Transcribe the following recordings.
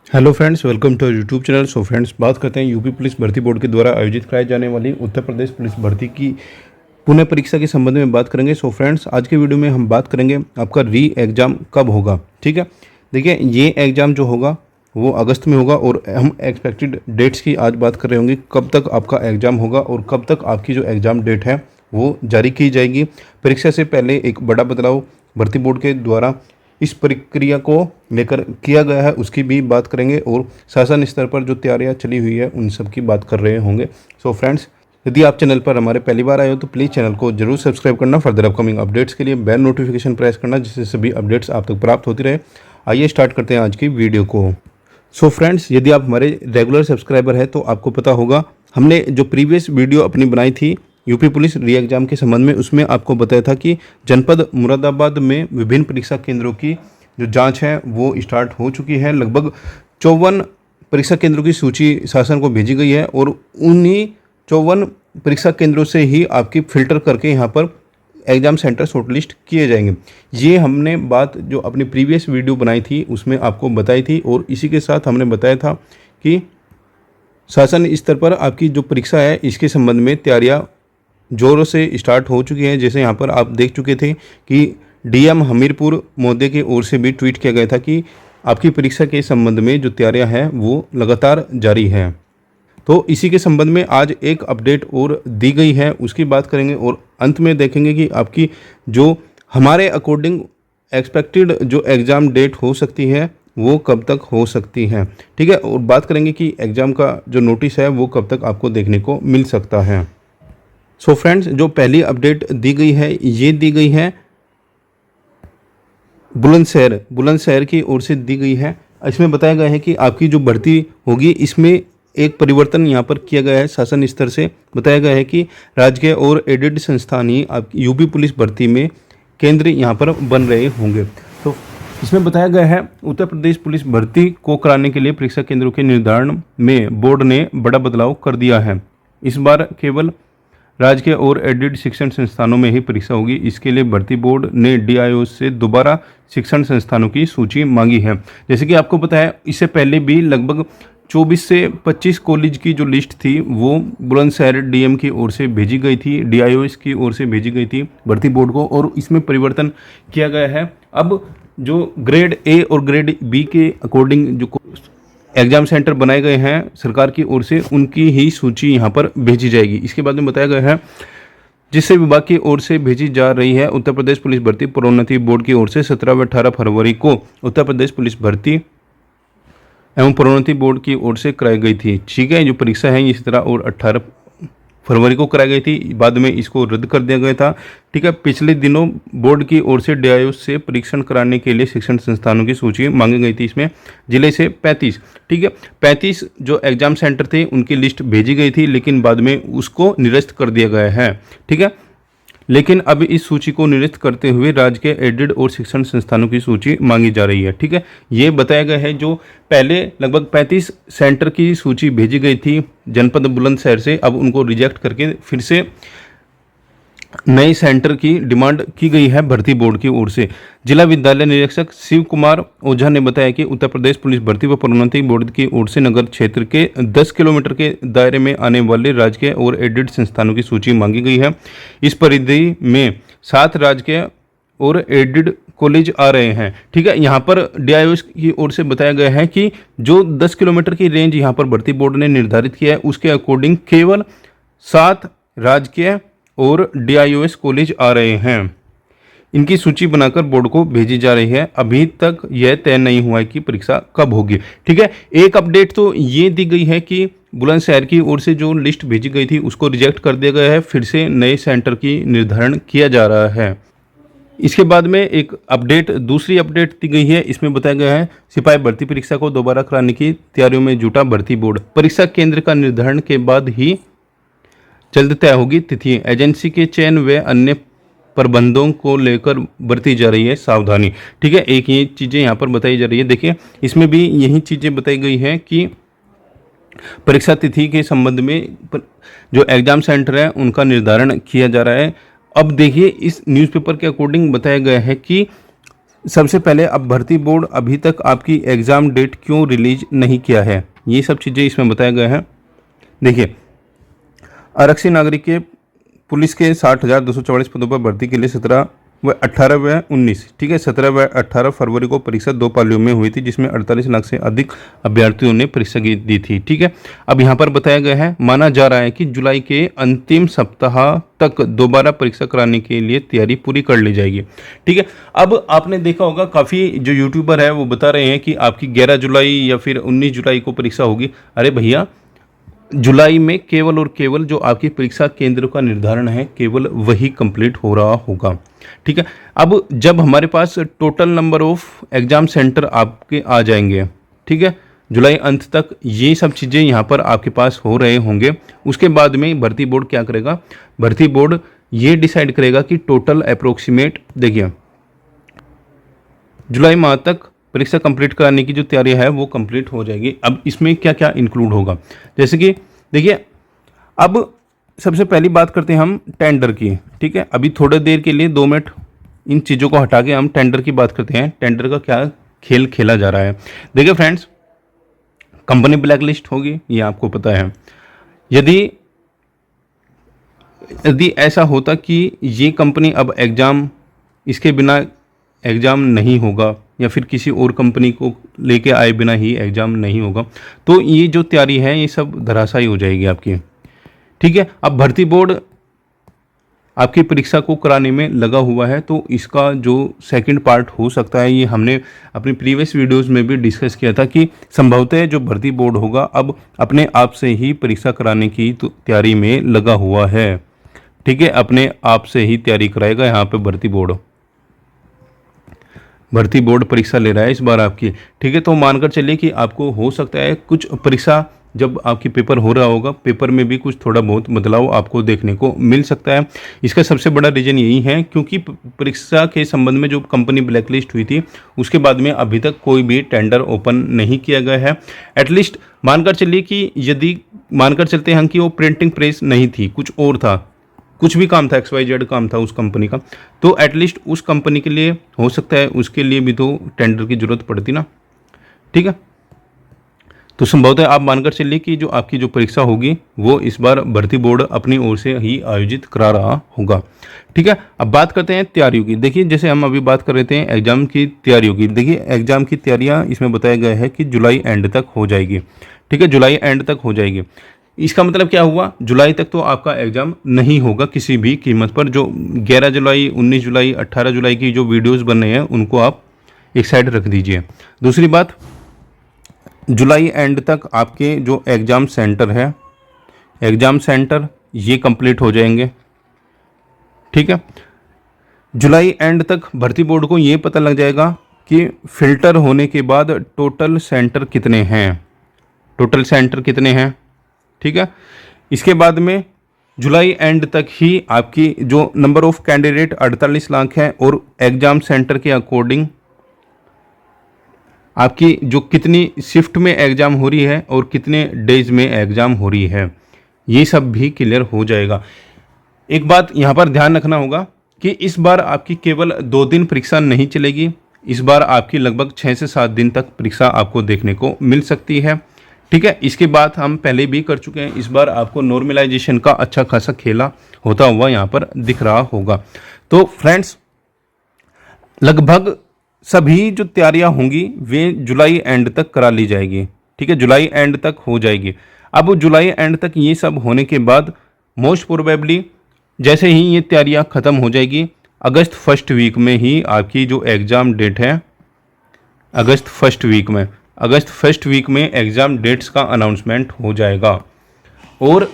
Hello friends, welcome to YouTube channel. So friends, बात करते हैं यूपी पुलिस भर्ती बोर्ड के द्वारा आयोजित कराई जाने वाली उत्तर प्रदेश पुलिस भर्ती की पुनः परीक्षा के संबंध में बात करेंगे। सो फ्रेंड्स, आज के वीडियो में हम बात करेंगे आपका री एग्ज़ाम कब होगा। ठीक है, देखिए ये एग्ज़ाम जो होगा वो अगस्त में होगा और हम एक्सपेक्टेड डेट्स की आज बात कर रहे होंगे, कब तक आपका एग्ज़ाम होगा और कब तक आपकी जो एग्ज़ाम डेट है वो जारी की जाएगी। परीक्षा से पहले एक बड़ा बदलाव भर्ती बोर्ड के द्वारा इस प्रक्रिया को लेकर किया गया है, उसकी भी बात करेंगे और शासन स्तर पर जो तैयारियां चली हुई है उन सब की बात कर रहे होंगे। सो फ्रेंड्स, यदि आप चैनल पर हमारे पहली बार आए हो तो प्लीज़ चैनल को जरूर सब्सक्राइब करना, फर्दर अपकमिंग अपडेट्स के लिए बेल नोटिफिकेशन प्रेस करना, जिससे सभी अपडेट्स आप तक प्राप्त होती रहे। आइए स्टार्ट करते हैं आज की वीडियो को। सो फ्रेंड्स, यदि आप हमारे रेगुलर सब्सक्राइबर हैं तो आपको पता होगा हमने जो प्रीवियस वीडियो अपनी बनाई थी यूपी पुलिस री एग्ज़ाम के संबंध में, उसमें आपको बताया था कि जनपद मुरादाबाद में विभिन्न परीक्षा केंद्रों की जो जांच है वो स्टार्ट हो चुकी है। लगभग 54 परीक्षा केंद्रों की सूची शासन को भेजी गई है और उन्हीं 54 परीक्षा केंद्रों से ही आपकी फ़िल्टर करके यहाँ पर एग्ज़ाम सेंटर शॉर्टलिस्ट किए जाएंगे। ये हमने बात जो अपनी प्रीवियस वीडियो बनाई थी उसमें आपको बताई थी और इसी के साथ हमने बताया था कि शासन स्तर पर आपकी जो परीक्षा है इसके संबंध में तैयारियां जोरों से स्टार्ट हो चुकी हैं। जैसे यहाँ पर आप देख चुके थे कि डीएम हमीरपुर महोदय की ओर से भी ट्वीट किया गया था कि आपकी परीक्षा के संबंध में जो तैयारियां हैं वो लगातार जारी हैं। तो इसी के संबंध में आज एक अपडेट और दी गई है, उसकी बात करेंगे और अंत में देखेंगे कि आपकी जो हमारे अकॉर्डिंग एक्सपेक्टेड जो एग्ज़ाम डेट हो सकती है वो कब तक हो सकती है। ठीक है, और बात करेंगे कि एग्ज़ाम का जो नोटिस है वो कब तक आपको देखने को मिल सकता है। सो फ्रेंड्स, जो पहली अपडेट दी गई है ये दी गई है बुलंदशहर की ओर से दी गई है। इसमें बताया गया है कि आपकी जो भर्ती होगी इसमें एक परिवर्तन यहाँ पर किया गया है। शासन स्तर से बताया गया है कि राजकीय और एडेड संस्थान ही आपकी यूपी पुलिस भर्ती में केंद्र यहाँ पर बन रहे होंगे। तो इसमें बताया गया है उत्तर प्रदेश पुलिस भर्ती को कराने के लिए परीक्षा केंद्रों के निर्धारण में बोर्ड ने बड़ा बदलाव कर दिया है। इस बार केवल राजकीय और एडेड शिक्षण संस्थानों में ही परीक्षा होगी। इसके लिए भर्ती बोर्ड ने डीआईओ से दोबारा शिक्षण संस्थानों की सूची मांगी है। जैसे कि आपको पता है इससे पहले भी लगभग 24 से 25 कॉलेज की जो लिस्ट थी वो बुलंदशहर डीएम की ओर से भेजी गई थी, डीआईओ की ओर से भेजी गई थी भर्ती बोर्ड को, और इसमें परिवर्तन किया गया है। अब जो ग्रेड ए और ग्रेड बी के अकॉर्डिंग जो एग्जाम सेंटर बनाए गए हैं सरकार की ओर से, उनकी ही सूची यहाँ पर भेजी जाएगी। इसके बाद में बताया गया है जिससे विभाग की ओर से भेजी जा रही है। उत्तर प्रदेश पुलिस भर्ती प्रोन्नति बोर्ड की ओर से 17 व 18 फरवरी को उत्तर प्रदेश पुलिस भर्ती एवं प्रोन्नति बोर्ड की ओर से कराई गई थी। ठीक है, जो परीक्षा है इसी तरह और 18 फरवरी को कराई गई थी, बाद में इसको रद्द कर दिया गया था। ठीक है, पिछले दिनों बोर्ड की ओर से डीआईओ से परीक्षण कराने के लिए शिक्षण संस्थानों की सूची मांगी गई थी। इसमें जिले से 35, ठीक है, 35 जो एग्जाम सेंटर थे उनकी लिस्ट भेजी गई थी, लेकिन बाद में उसको निरस्त कर दिया गया है। ठीक है, लेकिन अब इस सूची को निरस्त करते हुए राज्य के एडेड और शिक्षण संस्थानों की सूची मांगी जा रही है। ठीक है, ये बताया गया है जो पहले लगभग 35 सेंटर की सूची भेजी गई थी जनपद बुलंदशहर से, अब उनको रिजेक्ट करके फिर से नए सेंटर की डिमांड की गई है भर्ती बोर्ड की ओर से। जिला विद्यालय निरीक्षक शिव कुमार ओझा ने बताया कि उत्तर प्रदेश पुलिस भर्ती व प्रोन्नति बोर्ड की ओर से नगर क्षेत्र के 10 किलोमीटर के दायरे में आने वाले राजकीय और एडेड संस्थानों की सूची मांगी गई है। इस परिधि में 7 राजकीय और एडेड कॉलेज आ रहे हैं। ठीक है, यहाँ पर डीआईओ की ओर से बताया गया है कि जो 10 किलोमीटर की रेंज यहाँ पर भर्ती बोर्ड ने निर्धारित किया है उसके अकॉर्डिंग केवल 7 राजकीय और डीआईओएस कॉलेज आ रहे हैं। इनकी सूची बनाकर बोर्ड को भेजी जा रही है। अभी तक यह तय नहीं हुआ है कि परीक्षा कब होगी। ठीक है, एक अपडेट तो ये दी गई है कि बुलंदशहर की ओर से जो लिस्ट भेजी गई थी उसको रिजेक्ट कर दिया गया है, फिर से नए सेंटर की निर्धारण किया जा रहा है। इसके बाद में एक अपडेट, दूसरी अपडेट दी गई है। इसमें बताया गया है सिपाही भर्ती परीक्षा को दोबारा कराने की तैयारियों में जुटा भर्ती बोर्ड। परीक्षा केंद्र का निर्धारण के बाद ही जल्द तय होगी तिथि। एजेंसी के चयन व अन्य प्रबंधों को लेकर बरती जा रही है सावधानी। ठीक है, एक ये चीज़ें यहाँ पर बताई जा रही है। देखिए इसमें भी यही चीज़ें बताई गई हैं कि परीक्षा तिथि के संबंध में जो एग्जाम सेंटर है उनका निर्धारण किया जा रहा है। अब देखिए इस न्यूज़पेपर के अकॉर्डिंग बताया गया है कि सबसे पहले अब भर्ती बोर्ड अभी तक आपकी एग्ज़ाम डेट क्यों रिलीज नहीं किया है, ये सब चीज़ें इसमें बताया गया है। देखिए, आरक्षी नागरिक के पुलिस के 60,244 पदों पर भर्ती के लिए 17 व 18 व 19, ठीक है, 17 व 18 फरवरी को परीक्षा 2 पालियों में हुई थी, जिसमें 48 लाख से अधिक अभ्यर्थियों ने परीक्षा दी थी। ठीक है, अब यहाँ पर बताया गया है, माना जा रहा है कि जुलाई के अंतिम सप्ताह तक दोबारा परीक्षा कराने के लिए तैयारी पूरी कर ली जाएगी। ठीक है, अब आपने देखा होगा काफ़ी जो यूट्यूबर है वो बता रहे हैं कि आपकी 11 जुलाई या फिर 19 जुलाई को परीक्षा होगी। अरे भैया, जुलाई में केवल और केवल जो आपकी परीक्षा केंद्र का निर्धारण है केवल वही कंप्लीट हो रहा होगा। ठीक है, अब जब हमारे पास total number of exam centre आपके आ जाएंगे, ठीक है, जुलाई अंत तक ये सब चीज़ें यहाँ पर आपके पास हो रहे होंगे, उसके बाद में भर्ती बोर्ड क्या करेगा, भर्ती बोर्ड ये डिसाइड करेगा कि टोटल अप्रोक्सीमेट, देखिए, जुलाई माह तक परीक्षा कंप्लीट कराने की जो तैयारी है वो कंप्लीट हो जाएगी। अब इसमें क्या क्या इंक्लूड होगा, जैसे कि देखिए, अब सबसे पहली बात करते हैं हम टेंडर की। ठीक है, अभी थोड़ी देर के लिए 2 मिनट इन चीज़ों को हटा के हम टेंडर की बात करते हैं। टेंडर का क्या खेल खेला जा रहा है। देखिए फ्रेंड्स, कंपनी ब्लैक लिस्ट होगी, ये आपको पता है। यदि ऐसा होता कि ये कंपनी अब एग्ज़ाम, इसके बिना एग्ज़ाम नहीं होगा या फिर किसी और कंपनी को लेके आए बिना ही एग्ज़ाम नहीं होगा, तो ये जो तैयारी है ये सब धराशायी हो जाएगी आपकी। ठीक है, अब भर्ती बोर्ड आपकी परीक्षा को कराने में लगा हुआ है, तो इसका जो सेकंड पार्ट हो सकता है, ये हमने अपनी प्रीवियस वीडियोस में भी डिस्कस किया था कि संभवतः जो भर्ती बोर्ड होगा अब अपने आप से ही परीक्षा कराने की तो तैयारी में लगा हुआ है। ठीक है, अपने आप से ही तैयारी कराएगा यहाँ पे भर्ती बोर्ड परीक्षा ले रहा है इस बार आपकी। ठीक है, तो मानकर चलिए कि आपको हो सकता है कुछ परीक्षा जब आपकी पेपर हो रहा होगा, पेपर में भी कुछ थोड़ा बहुत बदलाव आपको देखने को मिल सकता है। इसका सबसे बड़ा रीज़न यही है क्योंकि परीक्षा के संबंध में जो कंपनी ब्लैकलिस्ट हुई थी उसके बाद में अभी तक कोई भी टेंडर ओपन नहीं किया गया है। एटलीस्ट मानकर चलिए कि यदि मानकर चलते हैं कि वो प्रिंटिंग प्रेस नहीं थी, कुछ और था, कुछ भी काम था, XYZ काम था उस कंपनी का, तो एटलीस्ट उस कंपनी के लिए हो सकता है उसके लिए भी तो टेंडर की ज़रूरत पड़ती ना। ठीक है, तो संभवतः आप मानकर चलिए कि जो आपकी जो परीक्षा होगी वो इस बार भर्ती बोर्ड अपनी ओर से ही आयोजित करा रहा होगा। ठीक है, अब बात करते हैं तैयारियों की। देखिए, जैसे हम अभी बात कर रहे थे एग्जाम की तैयारियों की, देखिए एग्जाम की तैयारियां इसमें बताया गया है कि जुलाई एंड तक हो जाएगी। ठीक है, जुलाई एंड तक हो जाएगी। इसका मतलब क्या हुआ, जुलाई तक तो आपका एग्ज़ाम नहीं होगा किसी भी कीमत पर। जो 11 जुलाई, 19 जुलाई, 18 जुलाई की जो वीडियोस बन रहे हैं उनको आप एक साइड रख दीजिए। दूसरी बात, जुलाई एंड तक आपके जो एग्ज़ाम सेंटर है, एग्ज़ाम सेंटर ये कंप्लीट हो जाएंगे। ठीक है, जुलाई एंड तक भर्ती बोर्ड को ये पता लग जाएगा कि फ़िल्टर होने के बाद टोटल सेंटर कितने हैं, टोटल सेंटर कितने हैं। ठीक है, इसके बाद में जुलाई एंड तक ही आपकी जो नंबर ऑफ कैंडिडेट 48 लाख है और एग्ज़ाम सेंटर के अकॉर्डिंग आपकी जो कितनी शिफ्ट में एग्ज़ाम हो रही है और कितने डेज में एग्ज़ाम हो रही है, ये सब भी क्लियर हो जाएगा। एक बात यहाँ पर ध्यान रखना होगा कि इस बार आपकी केवल 2 दिन परीक्षा नहीं चलेगी, इस बार आपकी लगभग 6 से 7 दिन तक परीक्षा आपको देखने को मिल सकती है। ठीक है, इसके बाद हम पहले भी कर चुके हैं, इस बार आपको नॉर्मलाइजेशन का अच्छा खासा खेला होता हुआ यहाँ पर दिख रहा होगा। तो फ्रेंड्स, लगभग सभी जो तैयारियां होंगी वे जुलाई एंड तक करा ली जाएगी। ठीक है, जुलाई एंड तक हो जाएगी। अब जुलाई एंड तक ये सब होने के बाद मोस्ट प्रोबेबली जैसे ही ये तैयारियां ख़त्म हो जाएगी, अगस्त फर्स्ट वीक में ही आपकी जो एग्ज़ाम डेट है, अगस्त फर्स्ट वीक में एग्ज़ाम डेट्स का अनाउंसमेंट हो जाएगा। और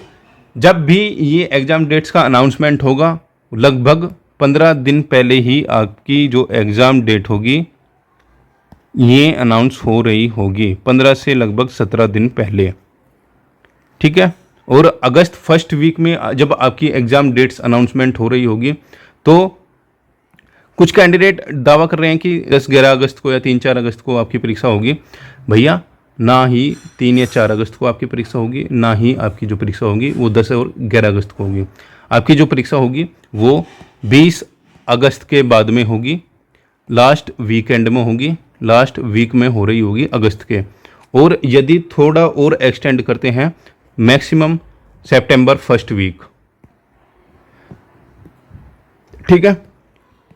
जब भी ये एग्ज़ाम डेट्स का अनाउंसमेंट होगा, लगभग 15 दिन पहले ही आपकी जो एग्ज़ाम डेट होगी ये अनाउंस हो रही होगी, 15 से लगभग 17 दिन पहले। ठीक है, और अगस्त फर्स्ट वीक में जब आपकी एग्ज़ाम डेट्स अनाउंसमेंट हो रही होगी तो कुछ कैंडिडेट दावा कर रहे हैं कि 10-11 अगस्त को या 3-4 अगस्त को आपकी परीक्षा होगी। भैया, ना ही 3 या 4 अगस्त को आपकी परीक्षा होगी, ना ही आपकी जो परीक्षा होगी वो 10 और 11 अगस्त को होगी। आपकी जो परीक्षा होगी वो 20 अगस्त के बाद में होगी। लास्ट वीकेंड में होगी, लास्ट वीक में हो रही होगी अगस्त के। और यदि थोड़ा और एक्सटेंड करते हैं, मैक्सिमम सितंबर फर्स्ट वीक, ठीक है।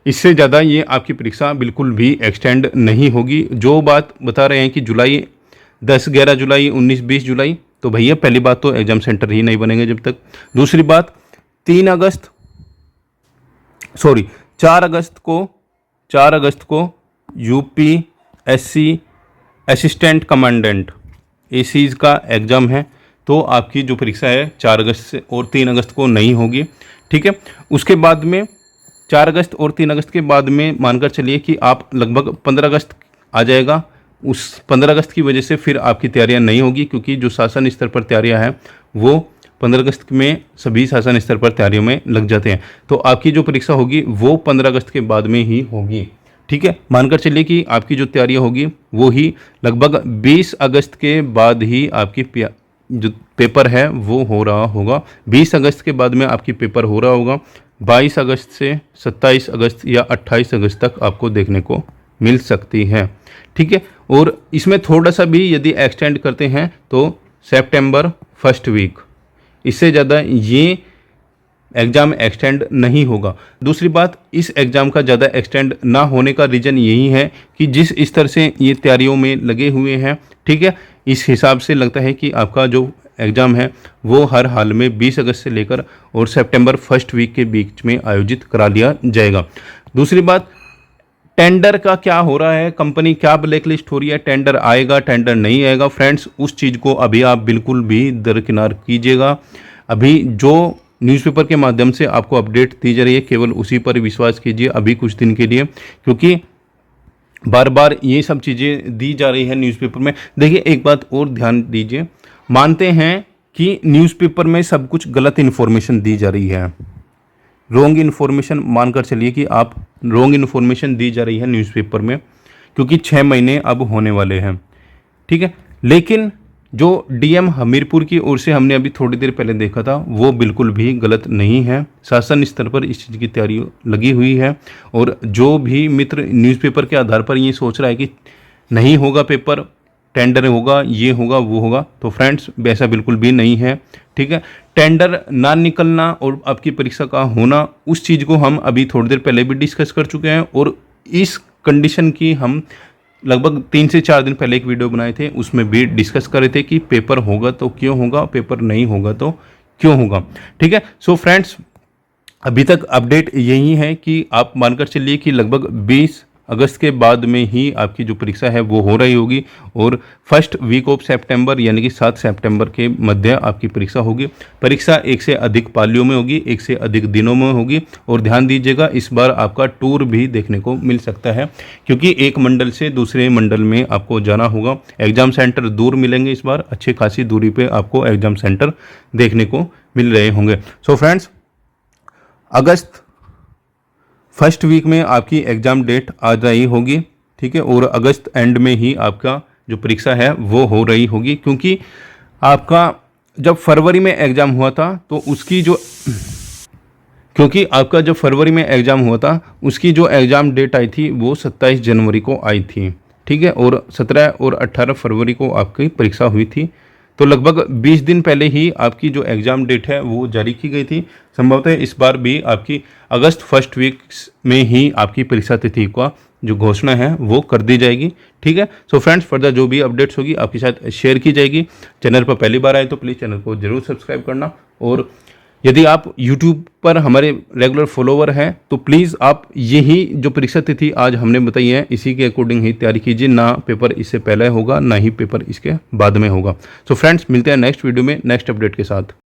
इससे ज़्यादा ये आपकी परीक्षा बिल्कुल भी एक्सटेंड नहीं होगी। जो बात बता रहे हैं कि जुलाई 10, 11 जुलाई, 19, 20 जुलाई, तो भैया पहली बात तो एग्ज़ाम सेंटर ही नहीं बनेंगे जब तक। दूसरी बात 4 अगस्त को यूपीएससी असिस्टेंट कमांडेंट एसीज का एग्ज़ाम है, तो आपकी जो परीक्षा है 4 अगस्त से और 3 अगस्त को नहीं होगी, ठीक है। उसके बाद में 4 अगस्त और 3 अगस्त के बाद में मानकर चलिए कि आप लगभग 15 अगस्त आ जाएगा। उस 15 अगस्त की वजह से फिर आपकी तैयारियां नहीं होगी, क्योंकि जो शासन स्तर पर तैयारियां हैं वो 15 अगस्त में सभी शासन स्तर पर तैयारियों में लग जाते हैं। तो आपकी जो परीक्षा होगी वो 15 अगस्त के बाद में ही होगी, ठीक है। मानकर चलिए कि आपकी जो तैयारियां होगी वो ही लगभग 20 अगस्त के बाद ही आपकी जो पेपर है वो हो रहा होगा। 20 अगस्त के बाद में आपकी पेपर हो रहा होगा। 22 अगस्त से 27 अगस्त या 28 अगस्त तक आपको देखने को मिल सकती है, ठीक है। और इसमें थोड़ा सा भी यदि एक्सटेंड करते हैं तो सितंबर फर्स्ट वीक, इससे ज़्यादा ये एग्ज़ाम एक्सटेंड नहीं होगा। दूसरी बात, इस एग्ज़ाम का ज़्यादा एक्सटेंड ना होने का रीज़न यही है कि जिस स्तर से ये तैयारियों में लगे हुए हैं, ठीक है, इस हिसाब से लगता है कि आपका जो एग्ज़ाम है वो हर हाल में 20 अगस्त से लेकर और सितंबर फर्स्ट वीक के बीच में आयोजित करा लिया जाएगा। दूसरी बात, टेंडर का क्या हो रहा है, कंपनी क्या ब्लैकलिस्ट हो रही है, टेंडर आएगा, टेंडर नहीं आएगा, फ्रेंड्स उस चीज़ को अभी आप बिल्कुल भी दरकिनार कीजिएगा। अभी जो न्यूज़पेपर के माध्यम से आपको अपडेट दी जा रही है केवल उसी पर विश्वास कीजिए अभी कुछ दिन के लिए, क्योंकि बार बार ये सब चीज़ें दी जा रही है न्यूज़पेपर में। देखिए एक बात और ध्यान दीजिए, मानते हैं कि न्यूज़पेपर में सब कुछ गलत इन्फॉर्मेशन दी जा रही है, रॉन्ग इन्फॉर्मेशन मानकर चलिए कि आप रॉन्ग इन्फॉर्मेशन दी जा रही है न्यूज़पेपर में, क्योंकि 6 महीने अब होने वाले हैं, ठीक है। लेकिन जो डीएम हमीरपुर की ओर से हमने अभी थोड़ी देर पहले देखा था वो बिल्कुल भी गलत नहीं है। शासन स्तर पर इस चीज़ की तैयारी लगी हुई है। और जो भी मित्र न्यूज़पेपर के आधार पर ये सोच रहा है कि नहीं होगा पेपर, टेंडर होगा, ये होगा, वो होगा, तो फ्रेंड्स वैसा बिल्कुल भी नहीं है, ठीक है। टेंडर ना निकलना और आपकी परीक्षा का होना, उस चीज़ को हम अभी थोड़ी देर पहले भी डिस्कस कर चुके हैं। और इस कंडीशन की हम लगभग 3 से 4 दिन पहले एक वीडियो बनाए थे, उसमें भी डिस्कस कर रहे थे कि पेपर होगा तो क्यों होगा, पेपर नहीं होगा तो क्यों होगा, ठीक है। सो फ्रेंड्स अभी तक अपडेट यही है कि आप मानकर चलिए कि लगभग 20 अगस्त के बाद में ही आपकी जो परीक्षा है वो हो रही होगी और फर्स्ट वीक ऑफ सितंबर यानी कि 7 सितंबर के मध्य आपकी परीक्षा होगी। परीक्षा एक से अधिक पालियों में होगी, एक से अधिक दिनों में होगी। और ध्यान दीजिएगा इस बार आपका टूर भी देखने को मिल सकता है, क्योंकि एक मंडल से दूसरे मंडल में आपको जाना होगा। एग्ज़ाम सेंटर दूर मिलेंगे, इस बार अच्छी खासी दूरी पर आपको एग्ज़ाम सेंटर देखने को मिल रहे होंगे। सो फ्रेंड्स अगस्त फर्स्ट वीक में आपकी एग्ज़ाम डेट आ रही होगी, ठीक है। और अगस्त एंड में ही आपका जो परीक्षा है वो हो रही होगी, क्योंकि आपका जब फरवरी में एग्ज़ाम हुआ था तो उसकी जो एग्ज़ाम डेट आई थी वो 27 जनवरी को आई थी, ठीक है। और 17 और 18 फरवरी को आपकी परीक्षा हुई थी। तो लगभग 20 दिन पहले ही आपकी जो एग्ज़ाम डेट है वो जारी की गई थी। संभवतः इस बार भी आपकी अगस्त फर्स्ट वीक में ही आपकी परीक्षा तिथि का जो घोषणा है वो कर दी जाएगी, ठीक है। सो फ्रेंड्स फर्दर जो भी अपडेट्स होगी आपके साथ शेयर की जाएगी। चैनल पर पहली बार आए तो प्लीज़ चैनल को जरूर सब्सक्राइब करना। और यदि आप यूट्यूब पर हमारे रेगुलर फॉलोवर हैं तो प्लीज़ आप यही जो परीक्षा तिथि आज हमने बताई है इसी के अकॉर्डिंग ही तैयारी कीजिए, ना पेपर इससे पहले होगा ना ही पेपर इसके बाद में होगा। सो फ्रेंड्स मिलते हैं नेक्स्ट वीडियो में नेक्स्ट अपडेट के साथ।